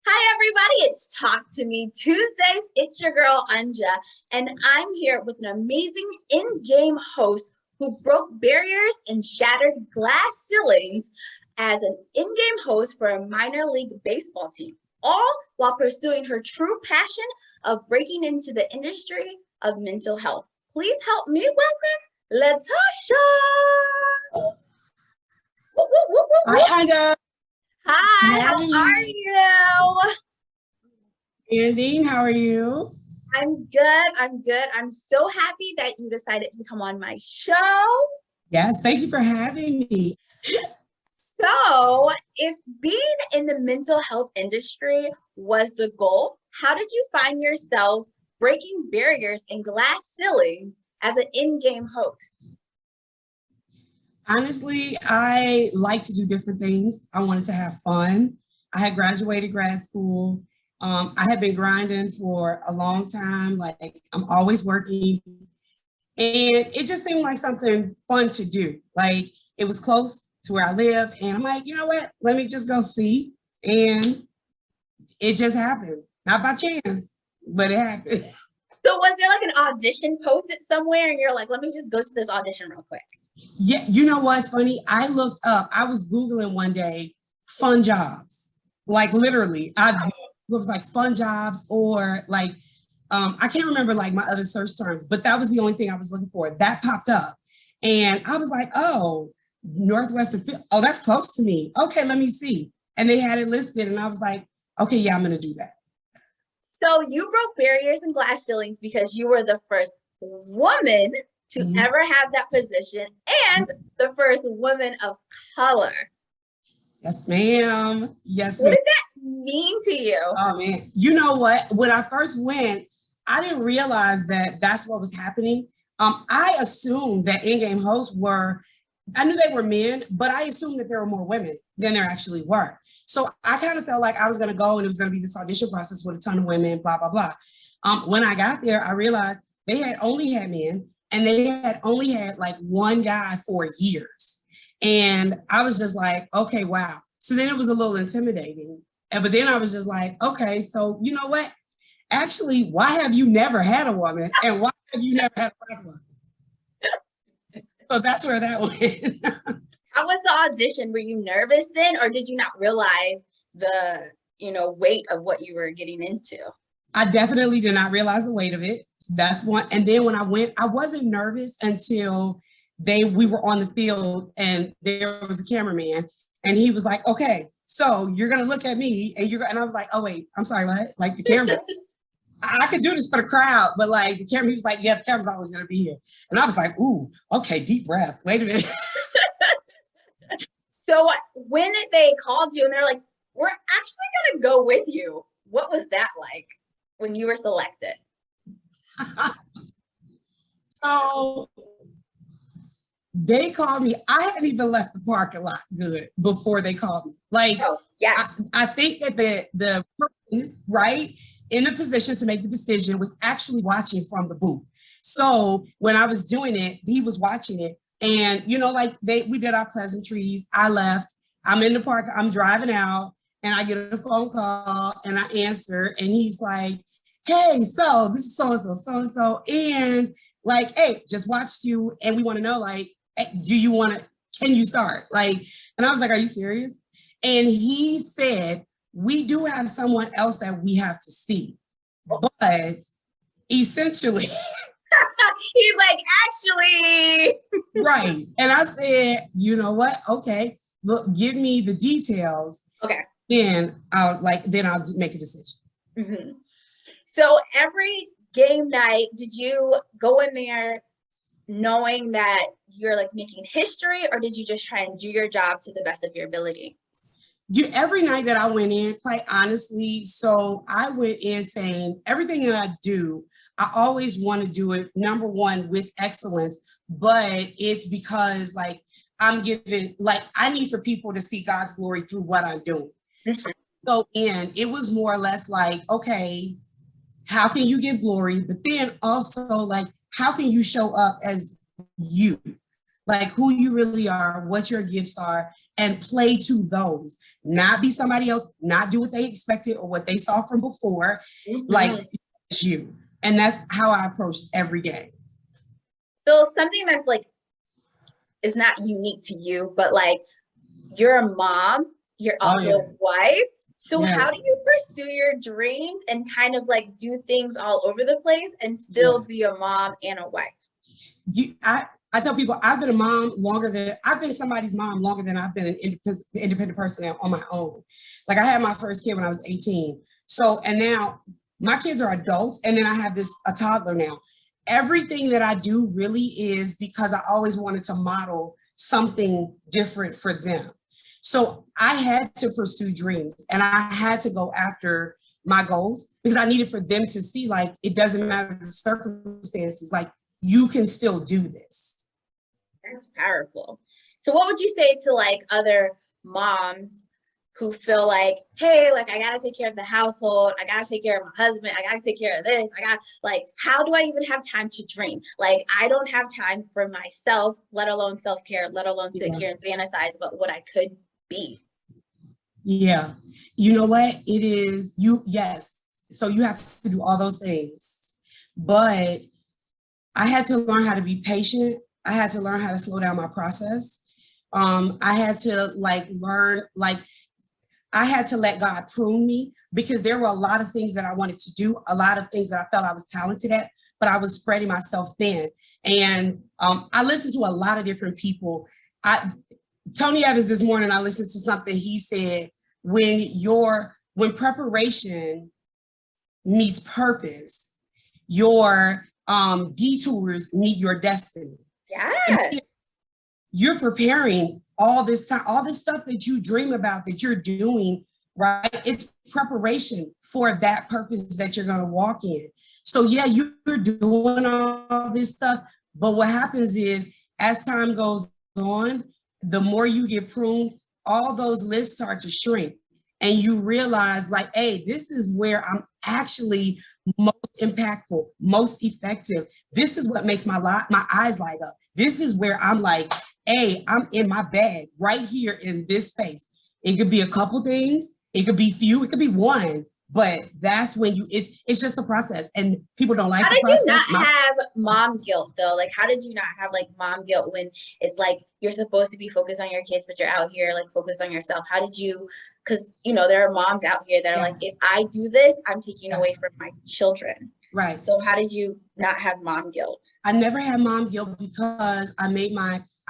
Hi, everybody. It's Talk to Me Tuesdays. It's your girl, Anja, and I'm here with an amazing in-game host who broke barriers and shattered glass ceilings as an in-game host for a minor league baseball team, all while pursuing her true passion of breaking into the industry of mental health. Please help me welcome LaTasha. Woo, woo, woo, woo, woo. Hi, Anja. Hi, how are you? Nadine, how are you? I'm good. I'm good. I'm so happy that you decided to come on my show. Yes, thank you for having me. So, if being in the mental health industry was the goal, how did you find yourself breaking barriers and glass ceilings as an in-game host? Honestly, I like to do different things. I wanted to have fun. I had graduated grad school. I had been grinding for a long time. Like I'm always working. And it just seemed like something fun to do. Like it was close to where I live. And I'm like, you know what? Let me just go see. And it just happened. Not by chance, but it happened. So, was there like an audition posted somewhere and you're like, let me just go to this audition real quick? Yeah, you know what's funny? I looked up, I was Googling one day, fun jobs. Like literally, I was like fun jobs or like, I can't remember like my other search terms, but that was the only thing I was looking for. That popped up. And I was like, oh, Northwestern, oh, that's close to me. Okay, let me see. And they had it listed and I was like, okay, yeah, I'm gonna do that. So, you broke barriers and glass ceilings because you were the first woman to ever have that position and the first woman of color. Yes, ma'am. Yes, What ma'am. did that mean to you? Oh man, you know what? When I first went, I didn't realize that that's what was happening. I assumed that in-game hosts were, I knew they were men, but I assumed that there were more women than there actually were. So I kind of felt like I was going to go and it was going to be this audition process with a ton of women, blah, blah, blah. When I got there, I realized they had only had men and they had only had like one guy for years. And I was just like, okay, wow. So then it was a little intimidating. But then I was just like, okay, so you know what? Actually, why have you never had a woman? And why have you never had a black woman? So that's where that went. How was the audition? Were you nervous then, or did you not realize the, weight of what you were getting into? I definitely did not realize the weight of it. That's one. And then when I went, I wasn't nervous until we were on the field and there was a cameraman and he was like, okay, so you're gonna look at me and I was like, oh wait, I'm sorry, what? Like the camera. I could do this for the crowd, but like the camera, he was like, yeah, the camera's always gonna be here. And I was like, ooh, okay, deep breath. Wait a minute. So when they called you and they're like, we're actually gonna go with you, what was that like when you were selected? So they called me. I hadn't even left the parking lot good before they called me. Like, oh, yes. I think that the person, right, in the position to make the decision was actually watching from the booth. So when I was doing it, he was watching it. And, like we did our pleasantries. I left. I'm in the park. I'm driving out and I get a phone call and I answer. And he's like, hey, so this is so-and-so, so-and-so. And like, hey, just watched you. And we want to know, like, do you want to, can you start? Like, and I was like, are you serious? And he said, we do have someone else that we have to see, but essentially. He's like, actually. Right. And I said, you know what? Okay, look, give me the details. Okay. Then I'll make a decision. Mm-hmm. So every game night, did you go in there knowing that you're like making history, or did you just try and do your job to the best of your ability? Every night that I went in, quite honestly, so I went in saying everything that I do, I always want to do it, number one, with excellence, but it's because like I'm giving, like I need for people to see God's glory through what I'm doing. So it was more or less like, okay, how can you give glory? But then also like, how can you show up as you? like who you really are, what your gifts are, and play to those. Not be somebody else, not do what they expected or what they saw from before. Like it's you. And that's how I approach every game. So something that's like is not unique to you, but like you're a mom, you're also a wife. So how do you pursue your dreams and kind of like do things all over the place and still be a mom and a wife? I tell people I've been a mom I've been somebody's mom longer than I've been an independent person on my own. Like I had my first kid when I was 18. So, and now my kids are adults, and then I have a toddler now. Everything that I do really is because I always wanted to model something different for them. So I had to pursue dreams and I had to go after my goals because I needed for them to see, like, it doesn't matter the circumstances, like you can still do this. That's powerful. So what would you say to like other moms who feel like, hey, like I gotta take care of the household, I gotta take care of my husband, I gotta take care of this, how do I even have time to dream? Like I don't have time for myself, let alone self-care, let alone sit here and fantasize about what I could be. Yeah. You know what? It is yes. So you have to do all those things. But I had to learn how to be patient. I had to learn how to slow down my process. I had to I had to let God prune me because there were a lot of things that I wanted to do, a lot of things that I felt I was talented at, but I was spreading myself thin. And I listened to a lot of different people. Tony Evans this morning, I listened to something he said, when preparation meets purpose, your detours meet your destiny. Yes. You're preparing all this time, all this stuff that you dream about that you're doing, right? It's preparation for that purpose that you're going to walk in. So yeah, you're doing all this stuff, but what happens is as time goes on, the more you get pruned, all those lists start to shrink. And you realize like, hey, this is where I'm actually most impactful, most effective. This is what makes my eyes light up. This is where I'm like, hey, I'm in my bag right here in this space. It could be a couple things, it could be few, it could be one, but that's when it's just a process and people don't like the process. How did you not have mom guilt though? Like, how did you not have like mom guilt when it's like you're supposed to be focused on your kids, but you're out here like focused on yourself? How did you, because you know, there are moms out here that are like, if I do this, I'm taking away from my children. Right. So how did you not have mom guilt? I never had mom guilt because I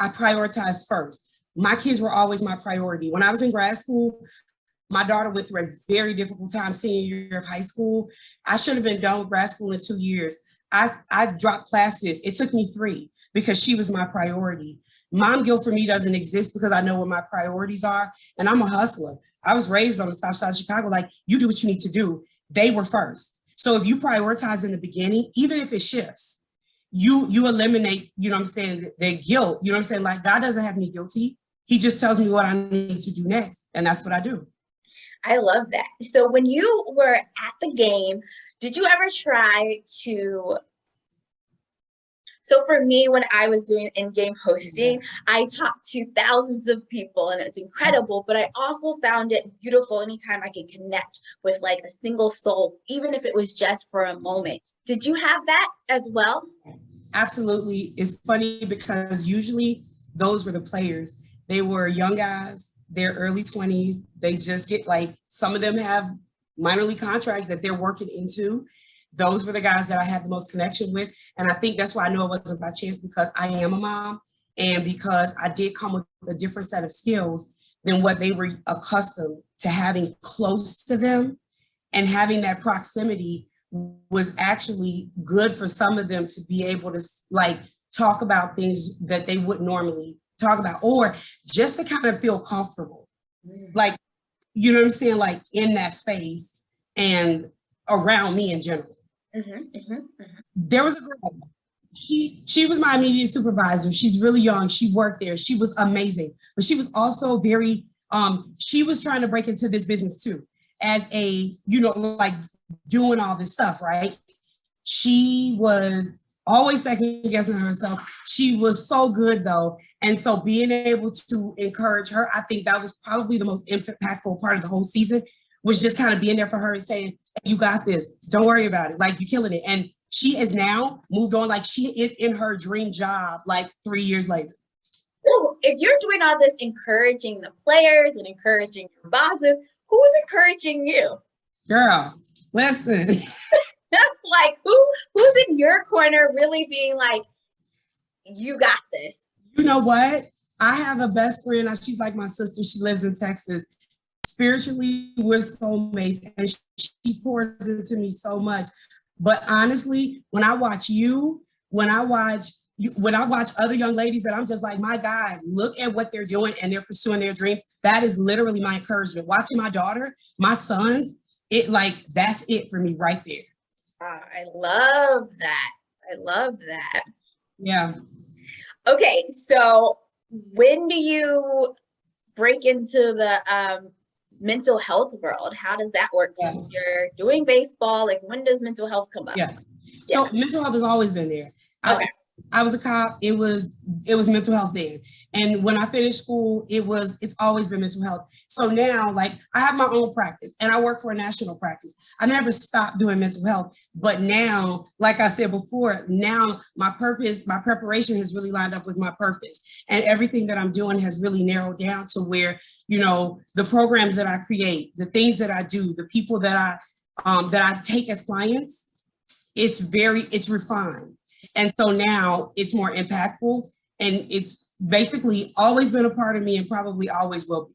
prioritized first. My kids were always my priority. When I was in grad school, my daughter went through a very difficult time senior year of high school. I should have been done with grad school in 2 years. I dropped classes. It took me 3 because she was my priority. Mom guilt for me doesn't exist because I know what my priorities are. And I'm a hustler. I was raised on the South Side of Chicago. Like, you do what you need to do. They were first. So if you prioritize in the beginning, even if it shifts, you eliminate, you know what I'm saying, their guilt. You know what I'm saying? Like, God doesn't have me guilty. He just tells me what I need to do next. And that's what I do. I love that. So when you were at the game, did you ever try to, so for me, when I was doing in-game hosting, I talked to thousands of people and it's incredible, but I also found it beautiful anytime I could connect with like a single soul, even if it was just for a moment. Did you have that as well? Absolutely. It's funny because usually those were the players. They were young guys, their early 20s. They just get like, some of them have minor league contracts that they're working into. Those were the guys that I had the most connection with. And I think that's why I know it wasn't by chance, because I am a mom and because I did come with a different set of skills than what they were accustomed to having close to them. And having that proximity was actually good for some of them to be able to like talk about things that they wouldn't normally talk about, or just to kind of feel comfortable. Like, you know what I'm saying? Like in that space and around me in general. There was a girl, she was my immediate supervisor. She's really young. She worked there. She was amazing, but she was also very, she was trying to break into this business too, as a, you know, like doing all this stuff, right? She was always second guessing herself. She was so good though. And so being able to encourage her, I think that was probably the most impactful part of the whole season, was just kind of being there for her and saying, you got this, don't worry about it, like you're killing it. And she is now moved on, like she is in her dream job like 3 years later. So if you're doing all this encouraging the players and encouraging your bosses, who's encouraging you? Girl, listen. Like who's in your corner really being like, you got this? You know what? I have a best friend. She's like my sister. She lives in Texas. Spiritually, we're soulmates, and she pours into me so much. But honestly, when I watch other young ladies that I'm just like, my God, look at what they're doing and they're pursuing their dreams. That is literally my encouragement. Watching my daughter, my sons, that's it for me right there. I love that. I love that. Yeah. Okay, so when do you break into the mental health world? How does that work? Since you're doing baseball, like when does mental health come up? Yeah. So mental health has always been there. Okay. I was a cop. It was mental health then. And when I finished school, it's always been mental health. So now, like, I have my own practice and I work for a national practice. I never stopped doing mental health. But now, like I said before, now my preparation has really lined up with my purpose. And everything that I'm doing has really narrowed down to where, the programs that I create, the things that I do, the people that I take as clients, it's refined. And so now it's more impactful, and it's basically always been a part of me and probably always will be.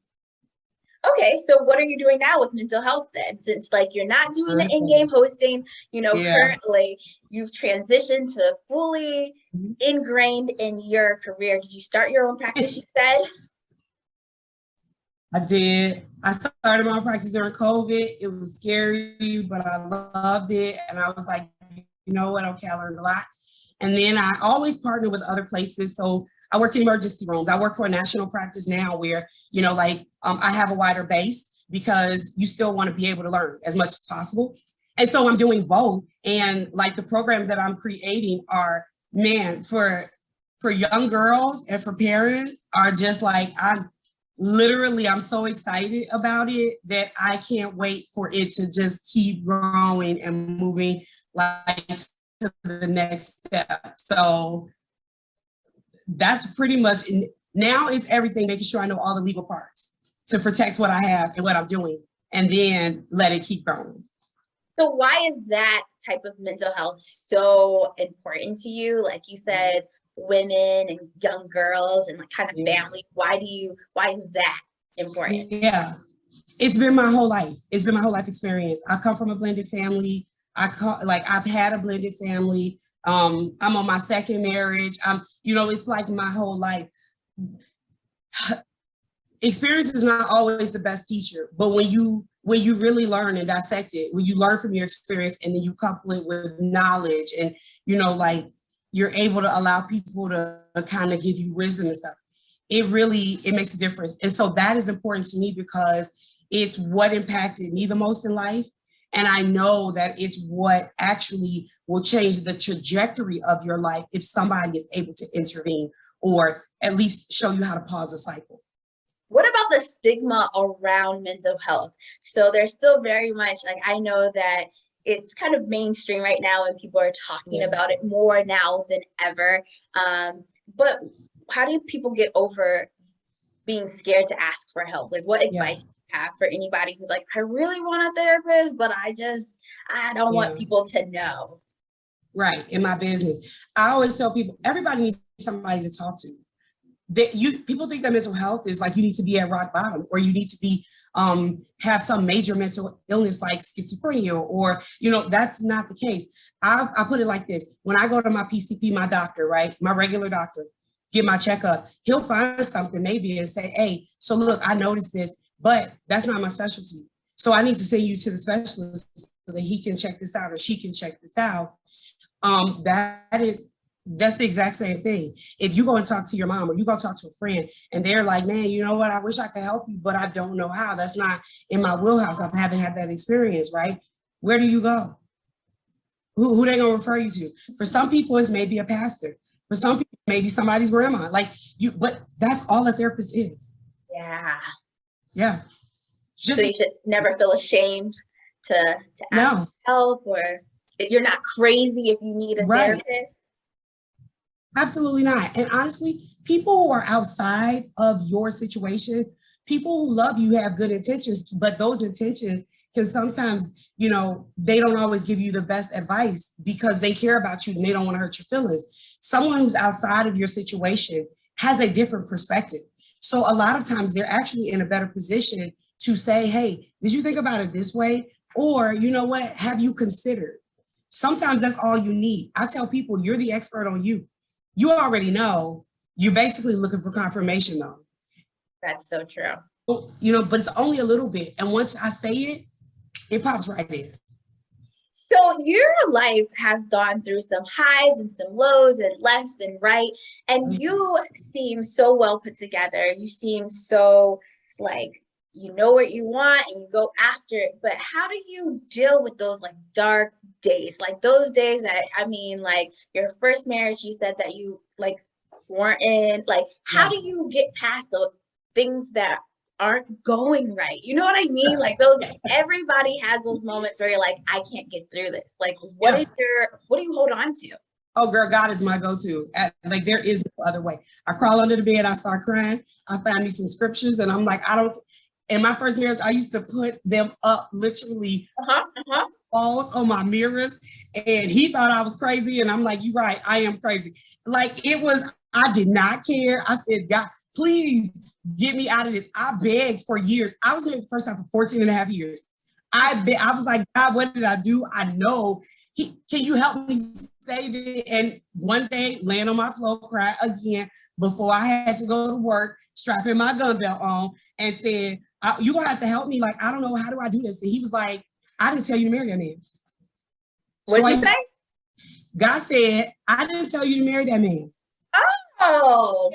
Okay, so what are you doing now with mental health then? Since like you're not doing the in-game hosting, currently you've transitioned to fully ingrained in your career. Did you start your own practice, you said? I did. I started my practice during COVID. It was scary, but I loved it. And I was like, you know what? Okay, I learned a lot. And then I always partner with other places. So I worked in emergency rooms. I work for a national practice now where, I have a wider base because you still want to be able to learn as much as possible. And so I'm doing both. And like the programs that I'm creating are, man, for young girls and for parents are just like, I'm so excited about it that I can't wait for it to just keep growing and moving like to the next step. So that's pretty much, now it's everything, making sure I know all the legal parts to protect what I have and what I'm doing, and then let it keep growing. So why is that type of mental health so important to you? Like you said, women and young girls and like kind of family. Why is that important? Yeah, it's been my whole life. It's been my whole life experience. I come from a blended family. I've had a blended family. I'm on my second marriage. It's like my whole life. Experience is not always the best teacher, but when you really learn and dissect it, when you learn from your experience and then you couple it with knowledge and, you're able to allow people to kind of give you wisdom and stuff, it makes a difference. And so that is important to me because it's what impacted me the most in life. And I know that it's what actually will change the trajectory of your life if somebody is able to intervene or at least show you how to pause a cycle. What about the stigma around mental health? So there's still very much, like, I know that it's kind of mainstream right now and people are talking about it more now than ever. But how do people get over being scared to ask for help? Like, what advice do you have for anybody who's like, I really want a therapist, but I don't want people to know? Right, in my business. I always tell people, everybody needs somebody to talk to. People think that mental health is like you need to be at rock bottom or you need to be have some major mental illness like schizophrenia or that's not the case. I put it like this: when I go to my PCP, my doctor, right, my regular doctor, get my checkup, he'll find something maybe and say, hey, so look, I noticed this, but that's not my specialty, so I need to send you to the specialist so that he can check this out or she can check this out. That's the exact same thing. If you go and talk to your mom or you go talk to a friend and they're like, man, you know what? I wish I could help you, but I don't know how. That's not in my wheelhouse. I haven't had that experience, right? Where do you go? Who they gonna refer you to? For some people, it's maybe a pastor. For some people, maybe somebody's grandma. Like you, but that's all a therapist is. Yeah. Yeah. So you should never feel ashamed to ask no, for help, or if you're not crazy if you need a right. therapist. Absolutely not. And honestly, people who are outside of your situation, people who love you have good intentions, but those intentions can sometimes, they don't always give you the best advice because they care about you and they don't want to hurt your feelings. Someone who's outside of your situation has a different perspective. So a lot of times they're actually in a better position to say, hey, did you think about it this way? Or, you know what, have you considered? Sometimes that's all you need. I tell people, you're the expert on you. You already know. You're basically looking for confirmation though. That's so true. But it's only a little bit. And once I say it, it pops right in. So your life has gone through some highs and some lows and left and right. And you seem so well put together. You seem so like you know what you want and you go after it. But how do you deal with those like dark days? Like those days that, I mean, like your first marriage, you said that you like weren't in. Like, how do you get past the things that aren't going right? You know what I mean? Like those, everybody has those moments where you're like, I can't get through this. Like, what do you hold on to? Oh, girl, God is my go-to. Like, there is no other way. I crawl under the bed, I start crying. I find me some scriptures, and I'm like, in my first marriage, I used to put them up literally walls on my mirrors, and he thought I was crazy, and I'm like, you're right, I am crazy. Like, I did not care. I said, God, please get me out of this. I begged for years. I was married the first time for 14 and a half years. I was like, God, what did I do? I know. Can you help me save it? And one day, laying on my floor, cry again before I had to go to work, strapping my gun belt on, and said, you're going to have to help me. Like, I don't know. How do I do this? And he was like, I didn't tell you to marry that man. What'd you say? God said, I didn't tell you to marry that man. Oh.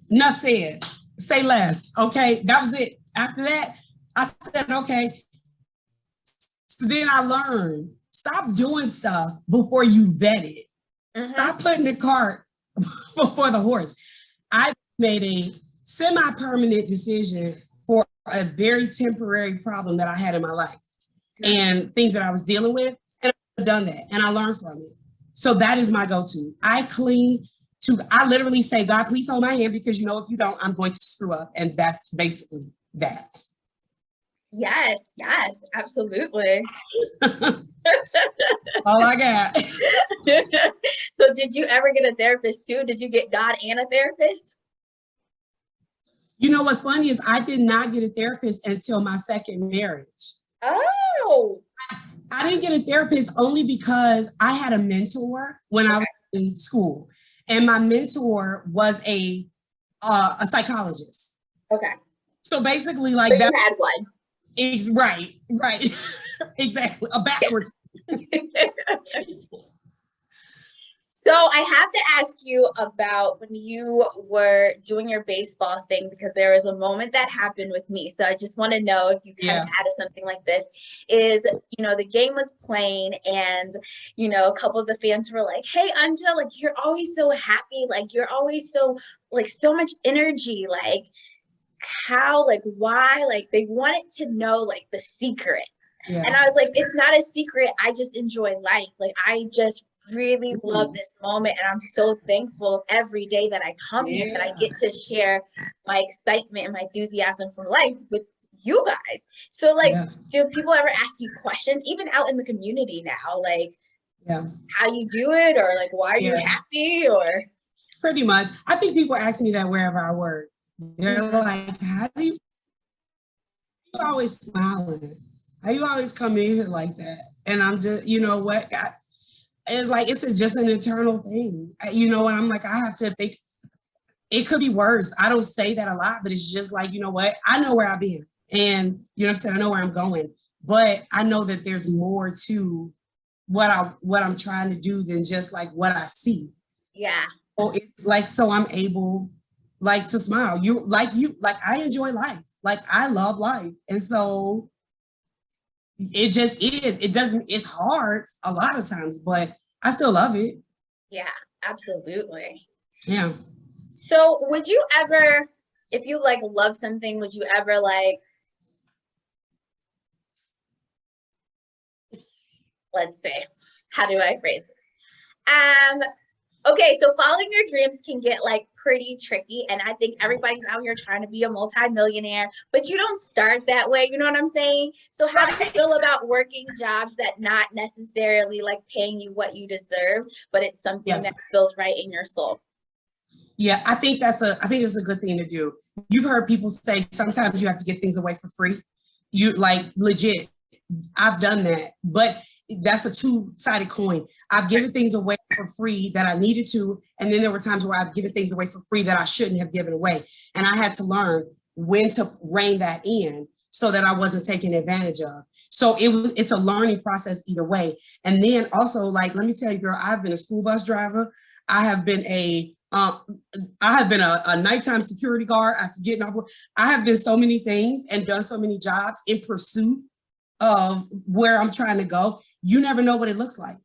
Enough said. Say less. Okay. That was it. After that, I said, okay. So then I learned, stop doing stuff before you vet it. Mm-hmm. Stop putting the cart before the horse. I made a semi-permanent decision for a very temporary problem that I had in my life and things that I was dealing with. And I've done that and I learned from it. So that is my go-to. I literally say, God, please hold my hand, because if you don't, I'm going to screw up. And that's basically that. Yes, absolutely. All I got. So did you ever get a therapist too? Did you get God and a therapist? You know what's funny is I did not get a therapist until my second marriage. Oh. I didn't get a therapist only because I had a mentor when I was in school. And my mentor was a psychologist. Okay. So basically, like but that. You had one. Right. Exactly. A backwards. So I have to ask you about when you were doing your baseball thing, because there was a moment that happened with me. So I just want to know if you kind of had something like this. Is, the game was playing and, a couple of the fans were like, hey, Anja, like, you're always so happy. Like, you're always so, like, so much energy. Like, how, like, why? Like, they wanted to know, like, the secret. Yeah. And I was like, it's not a secret. I just enjoy life. Like, I just really love this moment. And I'm so thankful every day that I come here, that I get to share my excitement and my enthusiasm for life with you guys. So, like, do people ever ask you questions, even out in the community now? Like, how you do it, or like, why are you happy? Or pretty much. I think people ask me that wherever I work. They're like, how do you always smiling? How you always come in here like that? And I'm just, what? It's like, it's just an internal thing, and I'm like, I have to think it could be worse. I don't say that a lot, but it's just like, what? I know where I've been, and what I'm saying? I know where I'm going, but I know that there's more to what I'm trying to do than just like what I see. Yeah. So it's like, so I'm able like to smile. I enjoy life. Like, I love life. And so it just is. It doesn't, it's hard a lot of times, but I still love it. Yeah, absolutely. Yeah. So would you ever, if you like love something, would you ever like, let's see, how do I phrase this? Okay, so following your dreams can get like pretty tricky. And I think everybody's out here trying to be a multimillionaire, but you don't start that way. You know what I'm saying? So how do you feel about working jobs that not necessarily like paying you what you deserve, but it's something that feels right in your soul? Yeah, I think it's a good thing to do. You've heard people say sometimes you have to get things away for free. You like legit. I've done that, but that's a two-sided coin. I've given things away for free that I needed to, and then there were times where I've given things away for free that I shouldn't have given away. And I had to learn when to rein that in so that I wasn't taken advantage of. So it's a learning process either way. And then also, like, let me tell you, girl, I've been a school bus driver. I have been a nighttime security guard after getting off work. I have been so many things and done so many jobs in pursuit of where I'm trying to go. You never know what it looks like.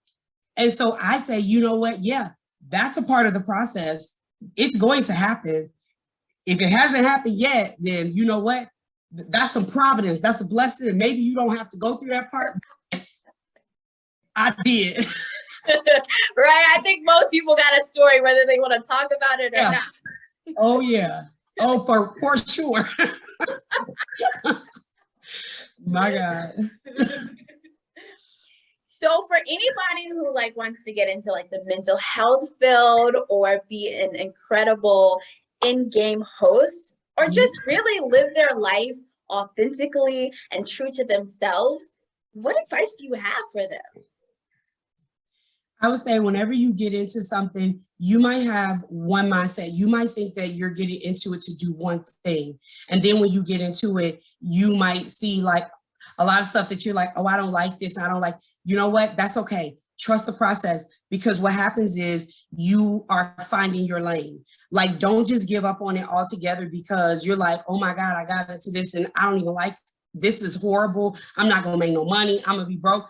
And so I say, you know what? Yeah, that's a part of the process. It's going to happen. If it hasn't happened yet, then you know what? That's some providence. That's a blessing. And maybe you don't have to go through that part. I did. Right? I think most people got a story, whether they want to talk about it or not. Oh, yeah. Oh, for sure. My God. So for anybody who like wants to get into like the mental health field or be an incredible in-game host or just really live their life authentically and true to themselves, what advice do you have for them? I would say whenever you get into something, you might have one mindset. You might think that you're getting into it to do one thing. And then when you get into it, you might see like a lot of stuff that you're like, oh, I don't like this. I don't like, you know what? That's okay. Trust the process, because what happens is you are finding your lane. Like, don't just give up on it altogether because you're like, oh my God, I got into this and I don't even like, this is horrible. I'm not going to make no money. I'm going to be broke.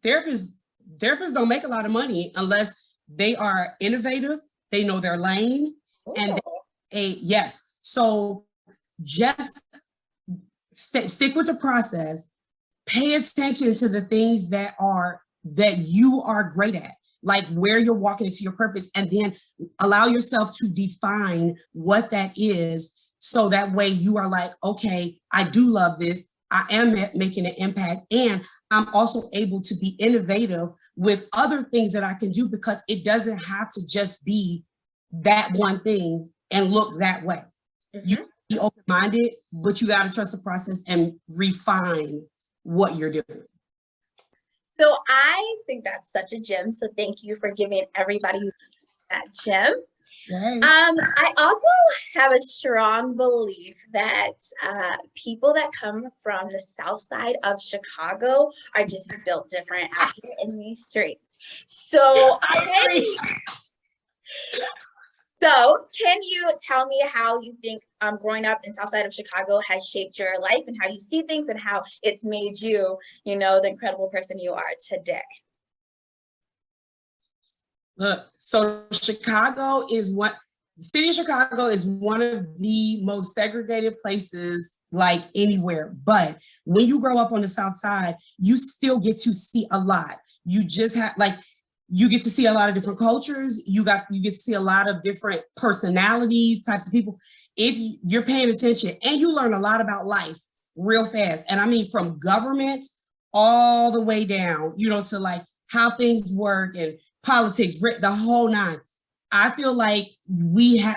Therapists don't make a lot of money unless they are innovative, they know their lane, and yes. So just stick with the process, pay attention to the things that you are great at, like where you're walking into your purpose, and then allow yourself to define what that is. So that way you are like, okay, I do love this. I am making an impact, and I'm also able to be innovative with other things that I can do, because it doesn't have to just be that one thing and look that way. You can be open-minded, but you got to trust the process and refine what you're doing. So I think that's such a gem. So thank you for giving everybody that gem. I also have a strong belief that people that come from the south side of Chicago are just built different out here in these streets. So can you tell me how you think growing up in south side of Chicago has shaped your life, and how you see things, and how it's made you, you know, the incredible person you are today? Look, so the city of Chicago is one of the most segregated places like anywhere. But when you grow up on the South Side, you still get to see a lot. You just have you get to see a lot of different cultures. You get to see a lot of different personalities, types of people. If you're paying attention, and you learn a lot about life real fast. And I mean, from government all the way down, you know, to like how things work and politics, the whole nine. I feel like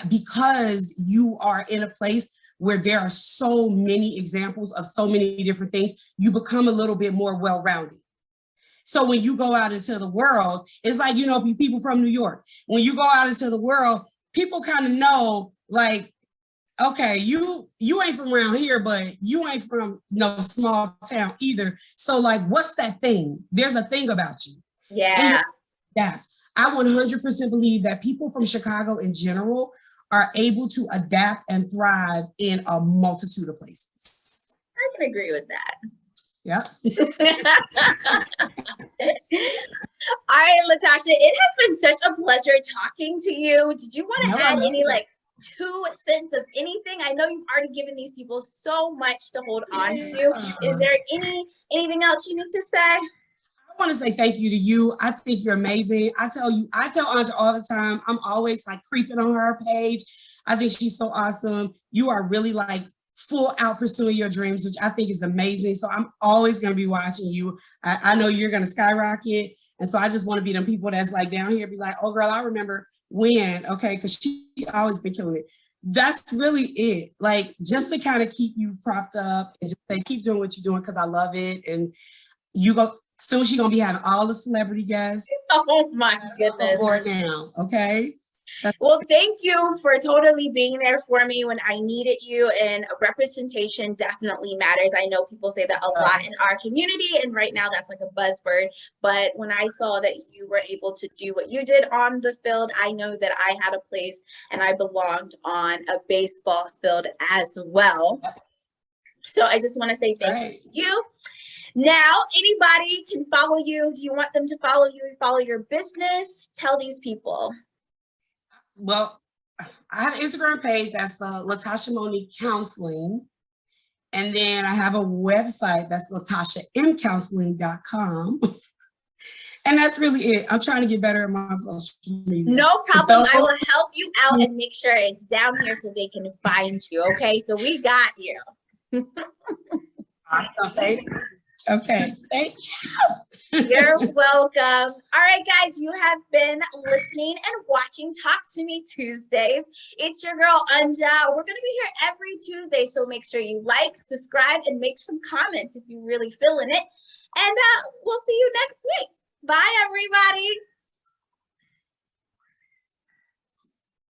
because you are in a place where there are so many examples of so many different things, you become a little bit more well-rounded. So when you go out into the world, it's like, you know, people from New York, when you go out into the world, people kind of know, like, okay, you ain't from around here, but you ain't from no small town either. So like, what's that thing? There's a thing about you. Yeah. I 100% believe that people from Chicago in general are able to adapt and thrive in a multitude of places. I can agree with that. Yep. All right, LaTasha, it has been such a pleasure talking to you. Did you want to add any like 2 cents of anything? I know you've already given these people so much to hold on to. Is there anything else you need to say? I want to say thank you to you. I think you're amazing. I tell Anja all the time, I'm always like creeping on her page. I think she's so awesome. You are really like full out pursuing your dreams, which I think is amazing. So I'm always going to be watching you. I know you're going to skyrocket. And so I just want to be them people that's like down here, be like, oh girl, I remember when, okay, because she always been killing it. That's really it. Like just to kind of keep you propped up and just say, keep doing what you're doing because I love it. And you go, soon she's gonna be having all the celebrity guests. Oh my goodness. Now, okay? Well, thank you for totally being there for me when I needed you, and representation definitely matters. I know people say that a lot in our community, and right now that's like a buzzword, but when I saw that you were able to do what you did on the field, I know that I had a place and I belonged on a baseball field as well. So I just want to say thank you. Now, anybody can follow you. Do you want them to follow you, follow your business? Tell these people. Well, I have an Instagram page that's LaTasha Monique Counseling. And then I have a website that's LaTashaMCounseling.com. And that's really it. I'm trying to get better at my social media. No problem. I will help you out and make sure it's down here so they can find you. Okay, so we got you. Awesome. Thank you. Okay, thank you. You're welcome. All right, guys, you have been listening and watching Talk to Me Tuesdays. It's your girl, Anja. We're going to be here every Tuesday, so make sure you like, subscribe, and make some comments if you're really feeling it. And we'll see you next week. Bye, everybody.